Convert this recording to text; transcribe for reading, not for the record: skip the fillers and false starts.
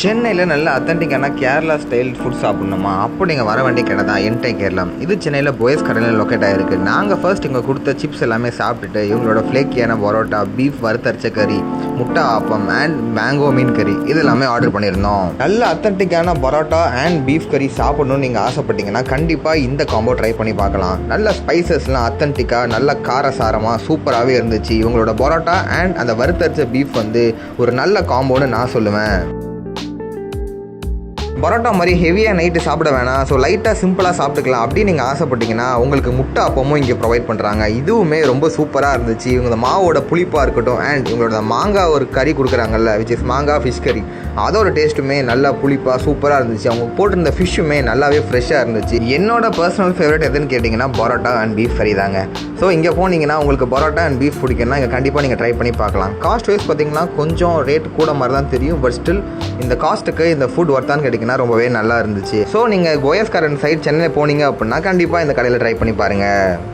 சென்னையில் நல்ல அத்தன்டிக்கான Kerala style food சாப்பிட்ணுமா அப்போ நீங்கள் வர வேண்டிய கடை தான் என்டை கேரளா. இது சென்னையில் போயஸ் கடையில் லொக்கேட் ஆகிருக்கு. நாங்கள் ஃபர்ஸ்ட் இங்கே கொடுத்த சிப்ஸ் எல்லாமே சாப்பிட்டுட்டு இவங்களோட ஃப்ளேக்கியான பரோட்டா, பீஃப் வறுத்தரிச்ச கறி, முட்டை ஆப்பம் அண்ட் மேங்கோ மீன் கறி இது எல்லாமே ஆர்டர் பண்ணியிருந்தோம். நல்ல அத்தன்டிக்கான பரோட்டா அண்ட் பீஃப் கறி சாப்பிடணும்னு நீங்கள் ஆசைப்பட்டீங்கன்னா கண்டிப்பாக இந்த காம்போ ட்ரை பண்ணி பார்க்கலாம். நல்ல ஸ்பைசஸ்லாம் அத்தன்டிக்காக நல்ல காரசாரமாக சூப்பராகவே இருந்துச்சு. இவங்களோட பரோட்டா அண்ட் அந்த வறுத்தரிச்ச பீஃப் ஒரு நல்ல காம்போன்னு நான் சொல்லுவேன். பரோட்டா மாதிரி ஹெவியாக நைட்டு சாப்பிட வேணாம், ஸோ லைட்டாக சிம்பிளாக சாப்பிட்டுக்கலாம் அப்படின்னு நீங்கள் ஆசைப்பட்டீங்கன்னா உங்களுக்கு முட்டை அப்பமும் இங்கே ப்ரொவைட் பண்ணுறாங்க. இதுவுமே ரொம்ப சூப்பராக இருந்துச்சு. இவங்க மாவோட புளிப்பாக இருக்கட்டும் அண்ட் இவங்களோட மாங்காய் ஒரு கறி கொடுக்குறாங்கல்ல, விச் இஸ் மாங்காய் ஃபிஷ் கறி, அதோட டேஸ்ட்டுமே நல்லா புளிப்பாக சூப்பராக இருந்துச்சு. அவங்க போட்டிருந்த ஃபிஷ்ஷுமே நல்லாவே ஃப்ரெஷ்ஷாக இருந்துச்சு. என்னோட பர்சனல் ஃபேவரட் எதுன்னு கேட்டிங்கன்னா பரோட்டா அண்ட் பீஃப் கறி தாங்க. ஸோ இங்கே போனீங்கன்னா உங்களுக்கு பரோட்டா அண்ட் பீஃப் பிடிக்குன்னா இங்கே கண்டிப்பாக நீங்கள் ட்ரை பண்ணி பார்க்கலாம். காஸ்ட் வைஸ் பார்த்தீங்கன்னா கொஞ்சம் ரேட் கூட மாதிரி தான் தெரியும், பட் ஸ்டில் இந்த காஸ்ட்டுக்கு இந்த ஃபுட் ஒர்த்தான்னு கேட்டிங்கன்னா ரொம்பவே நல்லா இருந்துச்சு. ஸோ நீங்கள் போயஸ் கார்டன் சைட் சென்னை போனீங்க அப்படின்னா கண்டிப்பாக இந்த கடையில் ட்ரை பண்ணி பாருங்கள்.